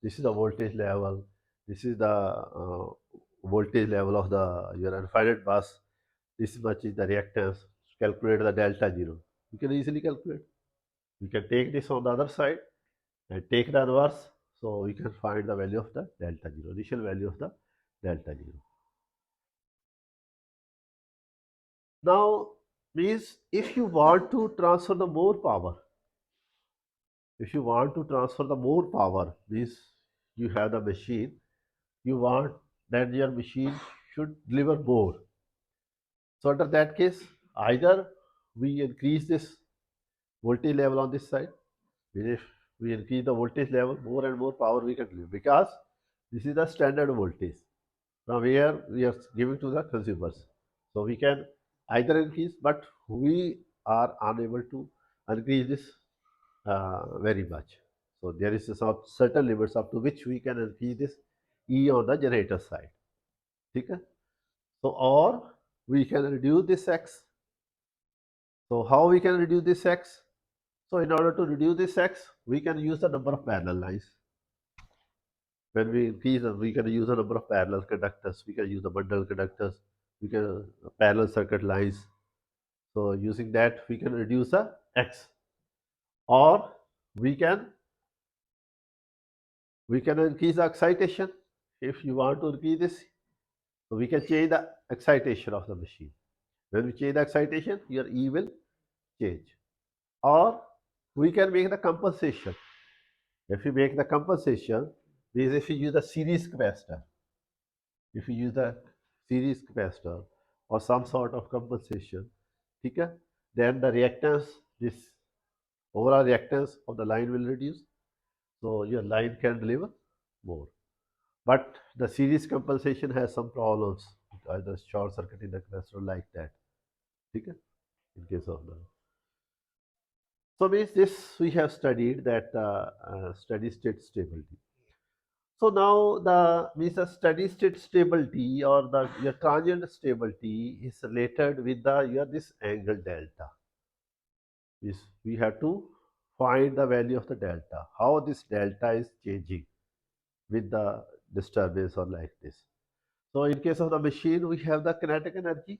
This is the voltage level. This is the voltage level of the your unfired bus. This much is the reactance. Calculate the delta zero. You can easily calculate. You can take this on the other side and take the inverse. So we can find the value of the delta zero, initial value of the delta zero. Now means if you want to transfer the more power, if you want to transfer the more power, means you have the machine, you want that your machine should deliver more. So under that case, either we increase this voltage level on this side, if we increase the voltage level, more and more power we can deliver because this is the standard voltage from where we are giving to the consumers. So we can either increase, but we are unable to increase this very much. So there is some certain limits up to which we can increase this E on the generator side. Okay? So or we can reduce this X. So how we can reduce this X? So in order to reduce this X, we can use the number of parallel lines. When we increase, we can use a number of parallel conductors. We can use the bundle conductors. We can parallel circuit lines. So using that, we can reduce the X. Or we can increase the excitation. If you want to increase this, so we can change the excitation of the machine. When we change the excitation, your E will change. Or we can make the compensation. If we make the compensation, means if you use the series capacitor, if you use the series capacitor or some sort of compensation, okay, then the reactance, this overall reactance of the line will reduce. So your line can deliver more. But the series compensation has some problems, either short circuit in the capacitor like that. Okay? In case of the so means this we have studied that steady state stability. So now the means the steady state stability or the your transient stability is related with the your this angle delta. Is we have to find the value of the delta. How this delta is changing with the disturbance or like this. So in case of the machine, we have the kinetic energy.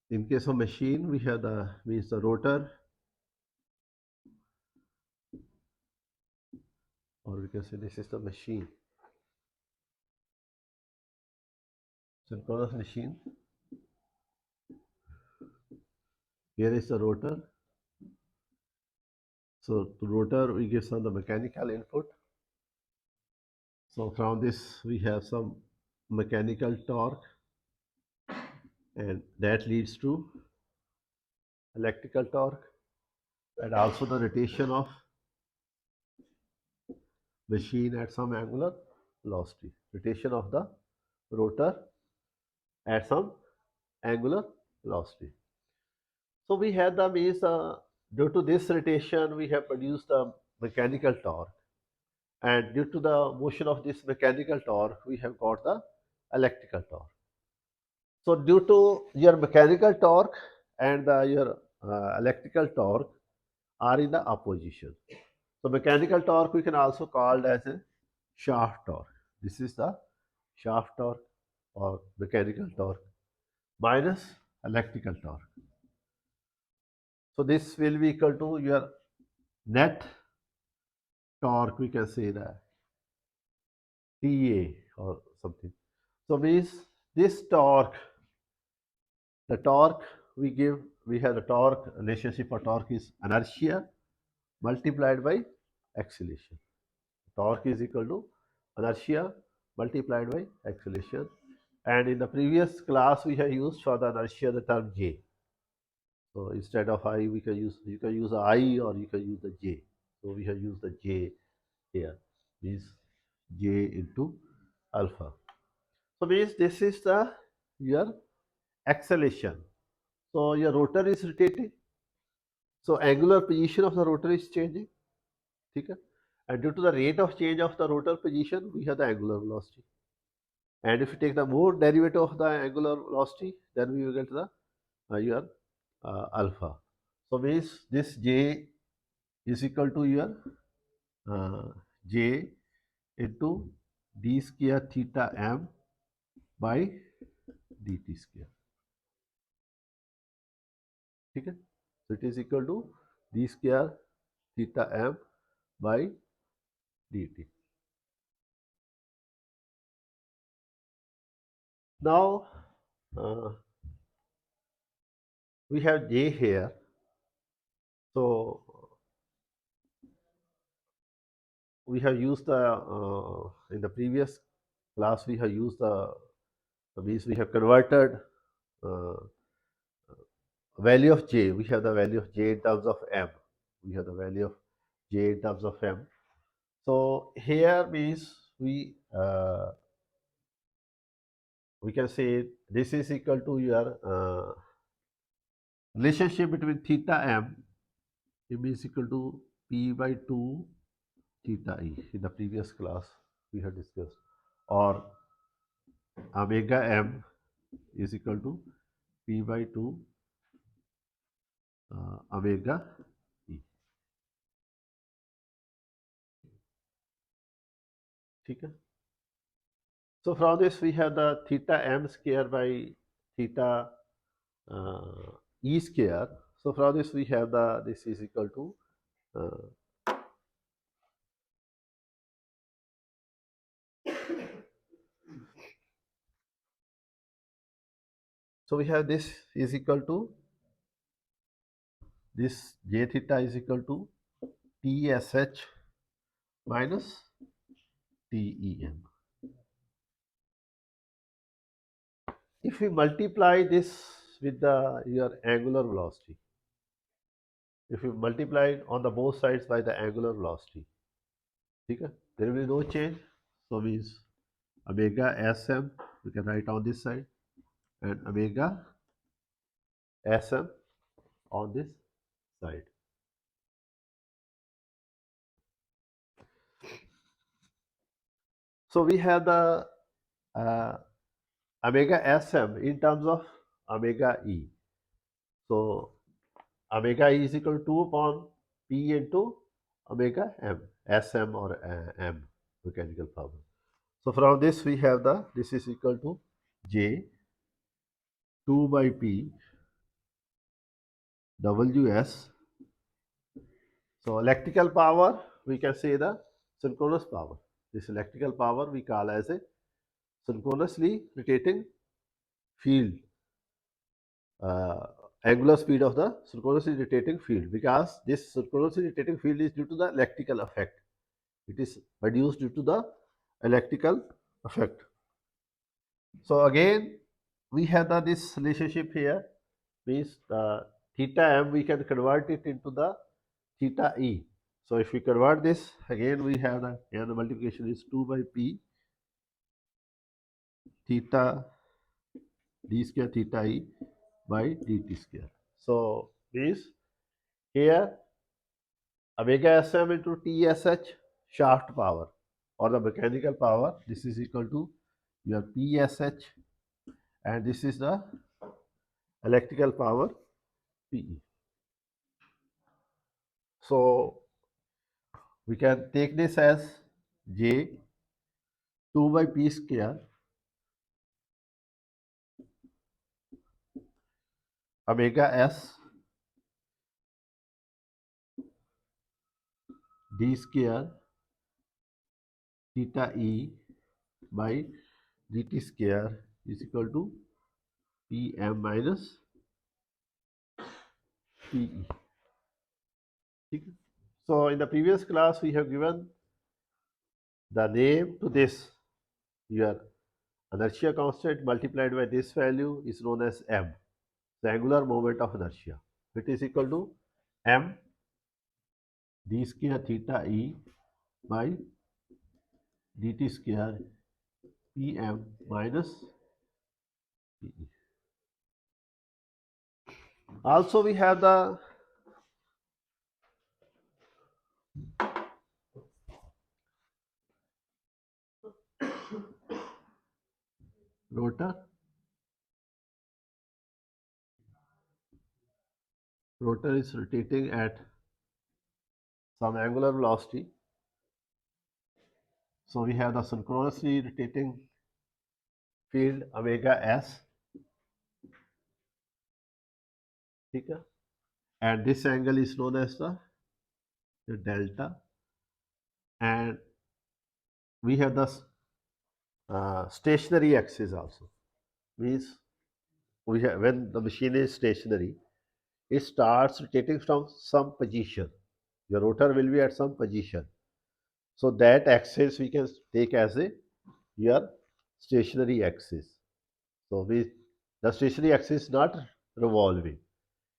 In case of machine, we have the means the rotor, or we can say this is the machine. Synchronous machine. Here is the rotor. So to rotor, we give some the mechanical input. So from this, we have some mechanical torque, and that leads to electrical torque, and also the rotation of machine at some angular velocity. Rotation of the rotor at some angular velocity. So we have the means due to this rotation, we have produced the mechanical torque, and due to the motion of this mechanical torque, we have got the electrical torque. So due to your mechanical torque and your electrical torque are in the opposition. So mechanical torque we can also call as a shaft torque. This is the shaft torque or mechanical torque minus electrical torque. So this will be equal to your net torque, we can say that TA or something. So means this torque, the torque we give, we have the torque relationship for torque is inertia multiplied by acceleration. Torque is equal to inertia multiplied by acceleration. And in the previous class, we have used for the inertia the term J. So instead of I, we can use you can use I or you can use the J. So we have used the J here. Means J into alpha. So means this is the your acceleration. So your rotor is rotating. So angular position of the rotor is changing. ठीक है? And due to the rate of change of the rotor position, we have the angular velocity. And if you take the more derivative of the angular velocity, then we will get the your alpha. So means this J is equal to your J into d square theta m by dt square. ठीक है? So it is equal to d square theta m by dt. Now we have J here. So we have used the in the previous class we have used the means we have converted uh, value of J. We have the value of J in terms of M. We have the value of J in terms of M. So here means we can say this is equal to your relationship between theta m is equal to p by 2 theta e. In the previous class we have discussed, or omega m is equal to p by 2 omega e. ठीक है? So from this we have the theta m square by theta e square. So from this we have the this is equal to so we have this is equal to this j theta is equal to tsh minus tem. If we multiply this with the your angular velocity, if we multiply it on the both sides by the angular velocity, okay, there will be no change. So means omega sm we can write on this side and omega sm on this side. So we have the omega sm in terms of omega e. So omega e is equal to 2 upon p into omega m, sm or m mechanical power. So from this we have the this is equal to j 2 by p ws. So electrical power we can say the synchronous power. This electrical power we call as a synchronously rotating field, angular speed of the synchronously rotating field, because this synchronously rotating field is due to the electrical effect. It is produced due to the electrical effect. So again we have this relationship here, means the theta m we can convert it into the theta e. So if we convert this again we have the multiplication is 2 by p theta d square theta e by dt square. So this here omega sm into tsh shaft power or the mechanical power, this is equal to your psh, and this is the electrical power pe. So we can take this as j 2 by p square omega s d square theta e by dt square is equal to pm minus pe. So in the previous class we have given the name to this, your inertia constant multiplied by this value is known as m, the angular moment of inertia. It is equal to m d square theta e by dt square pm minus pe. Also we have the rotor rotor is rotating at some angular velocity. So we have the synchronously rotating field omega s, okay? And this angle is known as the delta, and we have the stationary axis also. Means we have, when the machine is stationary, it starts rotating from some position. Your rotor will be at some position. So that axis we can take as a your stationary axis. So the stationary axis is not revolving,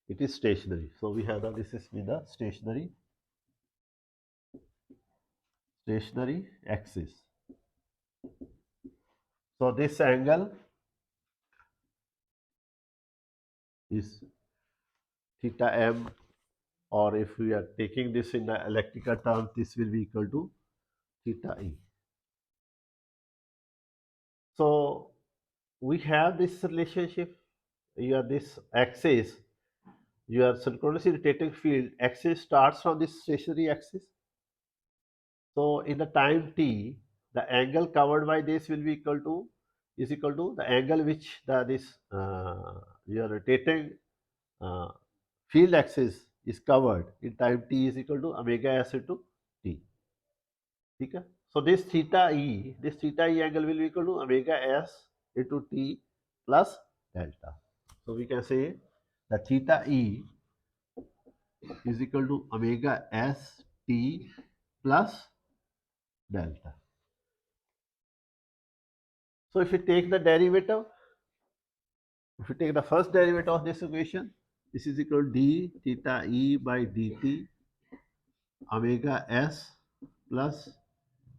it is stationary. So we have this is with the stationary axis. So this angle is theta m, or if we are taking this in the electrical terms, this will be equal to theta e. So we have this relationship. Your this axis, your synchronously rotating field axis starts from this stationary axis. So in the time t, the angle covered by this will be equal to is equal to the angle which your rotating uh, field axis is covered in time t is equal to omega s into t. Okay? So this theta e angle will be equal to omega s into t plus delta. So we can say that theta e is equal to omega s t plus delta. So if you take the derivative, if you take the first derivative of this equation, this is equal to d theta e by dt omega s plus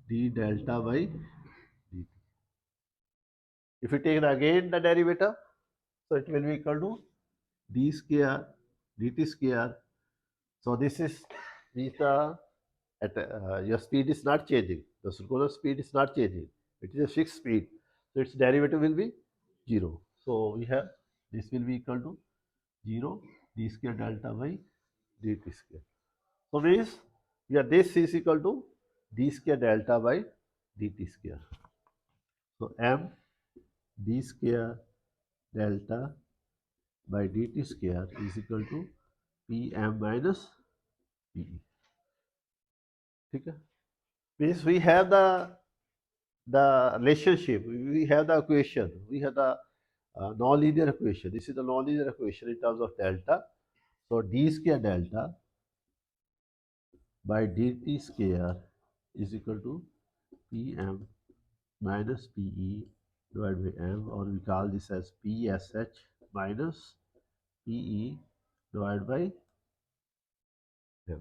d delta by dt. If you take again the derivative, so it will be equal to d square dt square. So this is the at your speed is not changing. The synchronous speed is not changing. It is a fixed speed. So its derivative will be 0. So we have this will be equal to 0 d square delta by dt square. So means yeah, this is equal to d square delta by dt square. So m d square delta by dt square is equal to Pm minus Pe. Okay? Means we have the relationship, we have the equation, we have the nonlinear equation. This is the nonlinear equation in terms of delta. So d square delta by dt square is equal to Pm minus Pe divided by m, or we call this as Psh minus Pe divided by m.